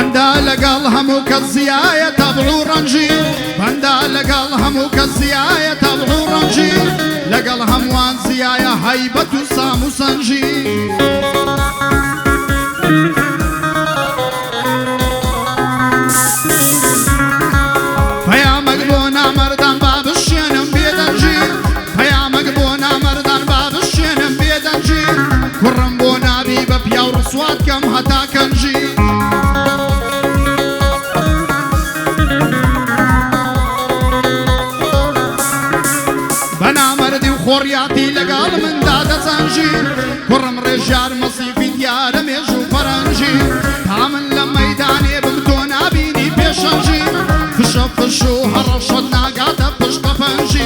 بندا لقال همو كالزيايا تبعو رنجي بندا لقال همو كالزيايا تبعو رنجي لقال هموان زيايا هيبة سامو سنجي فيا مقبونا مردان باب الشينم بيدنجي فيا مقبونا مردان باب الشينم بيدنجي كرم بونا بيبا بيا ورسوات كم هتا كنجي بنا مردي وخورياتي لقال من دادا زنجي كرم رجال مصيفي ديار ميجو فرنجي تامن لميداني بمتونا بيني بيشنجي فشو هرشدنا قاتا بشقا فنجي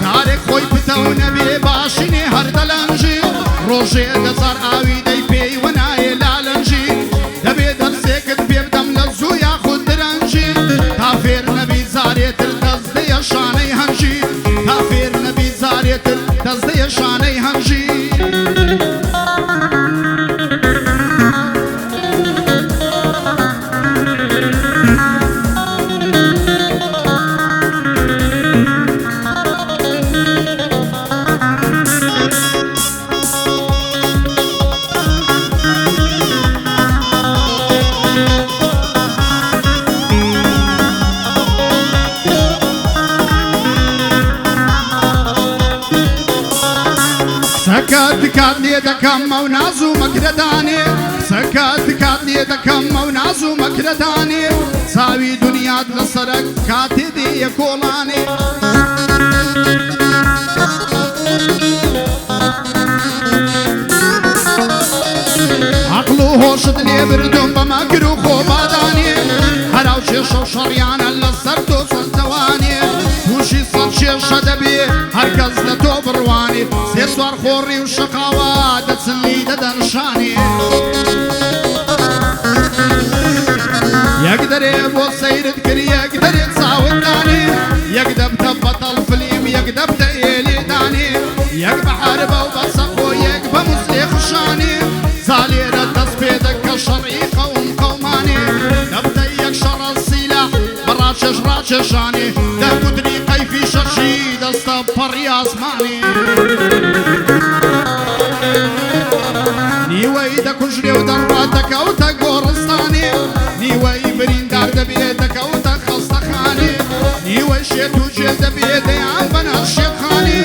تاريخ خوي بتونا بي باشيني هردلنجي روجي دزار آوي دي بي وناي لالنجي دبي درسيكت بيبدم لزو ياخد درنجي تافير نبي زاريتر دزدي شاني هنجي تافير نبي زاريتر دزدي شاني هنجي سكات كاتلي دكم ونازو مكرداني سكات كاتلي دكم ونازو مكرداني ساوي دنيا لسرك كاتي دي يكولاني عقلو هوشد لي بردم بمكرو خوباداني هراو شيشو شريانا لسردو سلطواني وشي صد شيشة دبي هركز لتو برواني سيسوار خوري وشقاوة دتسلي ددنشاني يقدر يبو سيرد كري يقدر يتساوي داني يقدر تبطل فيلم يقدر تقيلي داني يقدر حاربه وبصفو يقدر مسلي خشاني زاليرة تسبيدك كشرعي قوم قوماني نبدأ يكشر السلاح براتشش راتششاني ده كدري قيفي شرشي دستبر ياسماني نيوي دا كجري ودرباتك او تقورستاني نيوي برين دار دبيتك او تخصتخاني نيوي شيتو جيل دبيتي عن بنا الشيخاني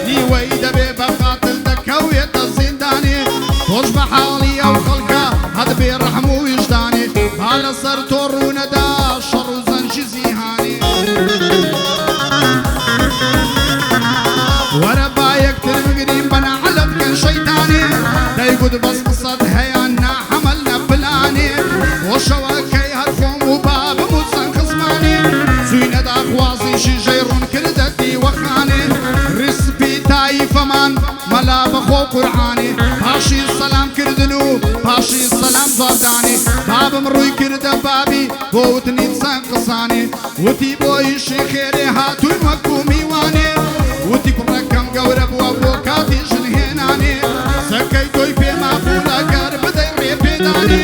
نيوي دبي بخاطل دكو يتزنداني توش بحالي او خلقه هاد بيرحمو وجداني على صر تورونا دا شر وزنجي زيهاني ورا بايك ترمقرين بنا علم كن شيطاني دا يقود بس قصد هيانا حملنا بلاني وشواكي هالفوم وباب موزن خصماني زينة دا خوازي شي جيرون كردتي وخاني رسبي تاي فمان ملا بخو قرعاني باشي السلام كردنو باشي السلام زاداني باب مروي كرد بابي بوتني تسان قصاني وتي بوي شي خيري هاتو مكو ميواني وتي كركم قورب وبوكاتي جنهناني سكي توي في مافولا قرب ديري بيداني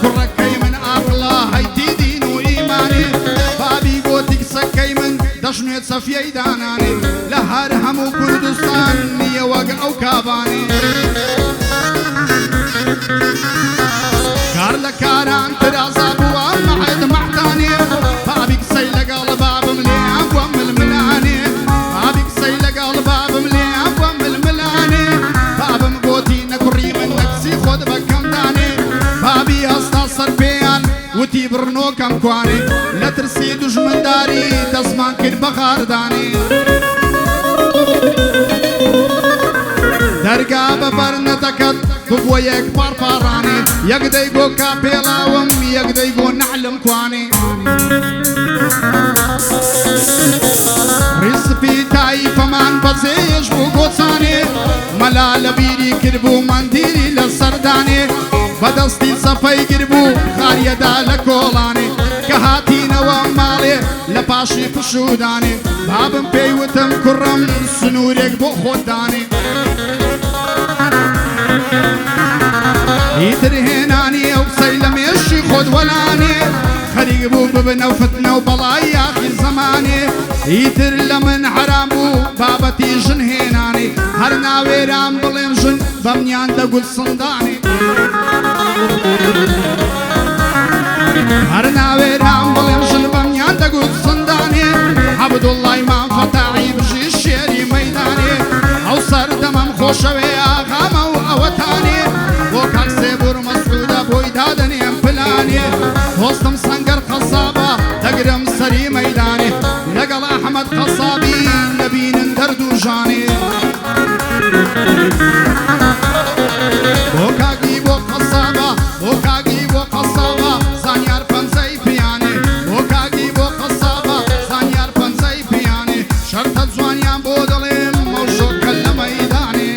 كركي من عقلا هيتي دين وإيماني بابي بوتك سكي من دشنو يتصفي داناني لهر همو كردستان نية وقع وكاباني كارلا كاران ترازا بوام معد معتاني بابك سيلة قال باب مليان وام الملاني بابك سيلة قال باب مليان وام الملاني باب مقوتي نكري من نكسي خود بكم داني بابي استاصر بيان وتي برنو كم كواني لا ترسي دجمن داري تسمان كد بخار داني درقا ببرنتكت ببويك بارباراني يقديقو كابيلا وم يقديقو نعلم كواني رسبي تاي فمان بزيش بو قوصاني ملا لبيري كربو منديري للسرداني بدستي صفاي كربو خارية دا لكولاني كهاتي نوام مالي لباشي فشوداني بابم بيوتم كرم سنوريك بو خوداني يترهناني او سيلم يشي خود ولاني بنو فتنة وبلاي آخر زماني يتر لمن حرامو بابتي جن هيناني هرنا ويرام بلين جن بمنيان دقل صنداني هرنا ويرام بلين جن بمنيان دقل صنداني عبد الله إمام فتاعي بجي الشيري ميداني أو صار دمم خوشوي آغاما وأوتاني وكاك سيبور مسعودة بويدادني امبلاني وسطم سنقر قصابة تقرم سري ميداني لقل أحمد قصابي نبين دردو جاني وكاقي بو قصابة وكاقي بو قصابة زانيار فنزي بياني وكاقي بو قصابة زانيار فنزي بياني شرطة زوانيان بودلين موشو كل ميداني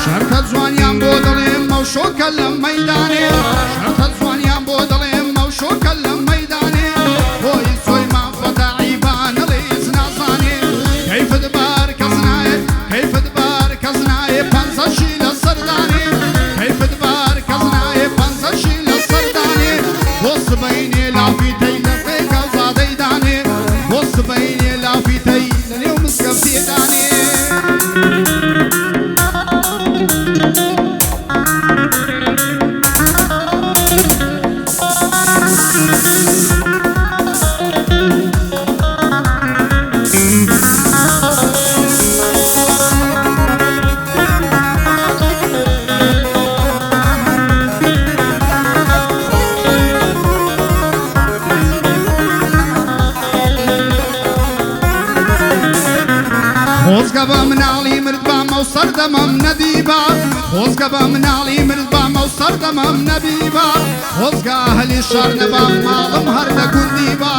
شرطة زوانيان بودلين موشو كل ميداني شرطة زوانيان بودلين موشو كل ميداني هوي سوي ما فتاعي بان ليس نازاني كيف تبارك زناي كيف تبارك زناي بانزاشي للسرداني كيف تبارك زناي بانزاشي للسرداني بص بيني لا في تيلة فيك وزادي داني بص بيني لا في تيلة اليوم مسكفتي داني خوزقبا من علي مرتبا موصر دمم نديبا خوزقبا من علي مرتبا موصر دمم نبيبا خوزقا أهلي الشار نبا مالم هردا كرديبا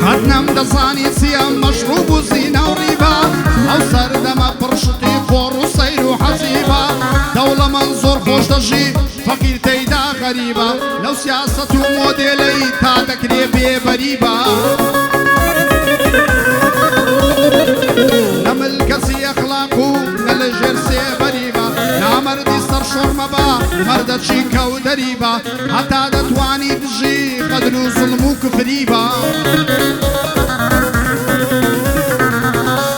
هرنم دزاني سيام مشروب وزينة وريبا موصر دما برشتي فور وصير وحزيبا دولة منظور خوش دجي فقير تيدا غريبة لو سياسة وموديلي تا تكري بريبة نملكسي أخلاقو نلجرسي بريبة لا مردي سر شرمبا مردة شيكا ودريبة حتى دتواني بجي قدرو ظلمو كفريبة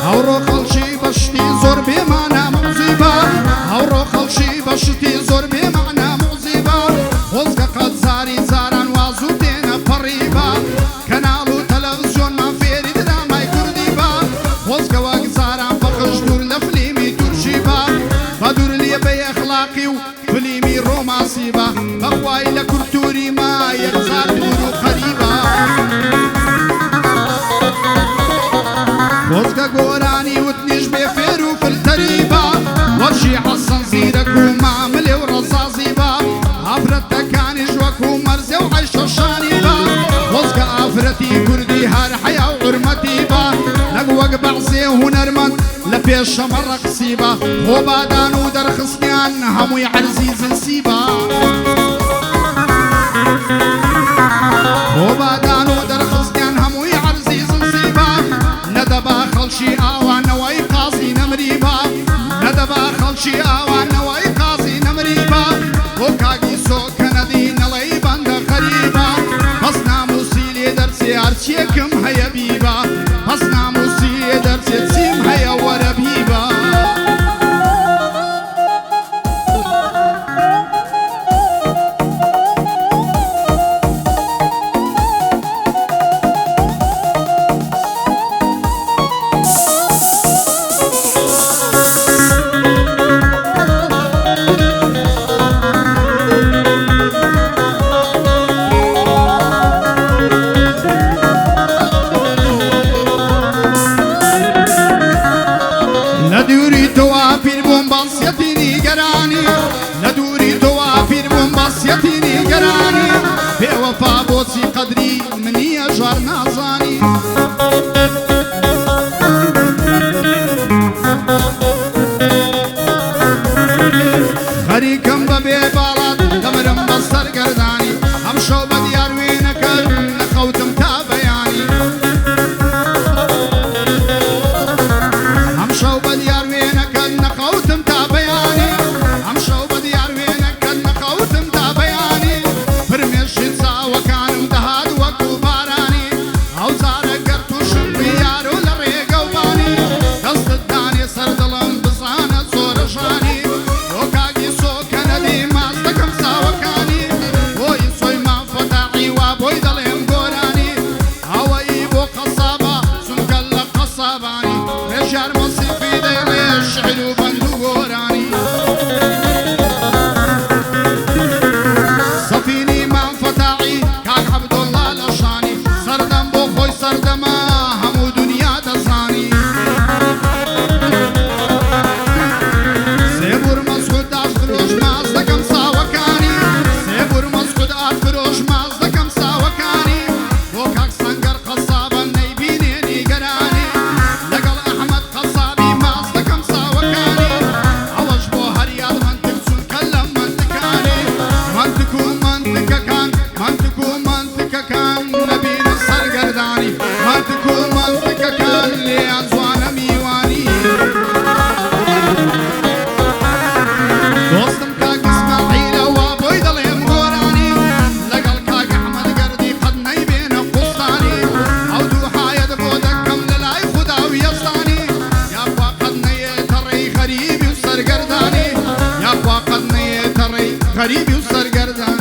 أو روخلشي بشتي زور بمعنى مصيبة أو روخلشي بشتي زور بمعنى وزقا قد زاري زاران وازوتين فريبا كنالو تلفزيون ما فيري دراما كرديبا وزقا واق زاران فخش دور لفليمي ترشيبا بدور لي بي اخلاقي وفليمي روماسيبا بخواي لكرتوري ما يغزار دورو قريبا وزقا قوراني وتنيش بفيرو في التريبا وشي حسن زيدك ومعملي ورصاصيبا عفرتك كان جواكو مرزي وعيشو شانيبا وزقا عفرتي كردي هار حياة وعرمتي با نقوق بعزي هنرمن لبيش مرة قصيبا وبادان ودر خصنيان هموي عرزيز نسيبا وبادان ودر خصنيان هموي عرزيز نسيبا ندبا خلشي آوان نواي قاضي نمريبا ندبا خلشي آوان نواي قاضي نمريبا وكاقي سوك ندين لي بند غريبا حسنا موسيلي درسي عرشيكم هيا بيبا حسنا موسيلي درسي تسيم هيا وربيبا ندوري توافير بومباسيتيني قراني ندوري توافير بومباسيتيني قراني بوفا بوسي قدري مني أجار نازاني خريكم ببي بالات دمرم بصر قرداني هم شو بديار وينك نخوتم تابياني هم شو جار مصيفي ديلي الشعر وبندو غوراني صفيني ما فتاعي كاك عبد الله لشاني سردم بو خوي سردما همو دنيا دزاني سيبور مسخود افروش مازدكم ساوكاني سيبور مسخود افروش مازدكم ساوكاني وكاك سنگر قصابا نيبينيني قراني لقل احمد قصابي مازدكم ساوكاني عوج بو هرياد منطق سن كلم منطقاني منطقو منطقة كان منطقو منطقة كان نبينا السرقرداني منطقو منطقة كان لأنزوانا ميواني دوستم كاك اسماعيل وابوي ضليم غوراني لقل كاك احمد قردي قد نيبين قصاني او دوحايد بودكم للاي خدا ويصاني يا اخوا قد نيتري غريبي وسرقرداني يا اخوا قد نيتري غريبي وسرقرداني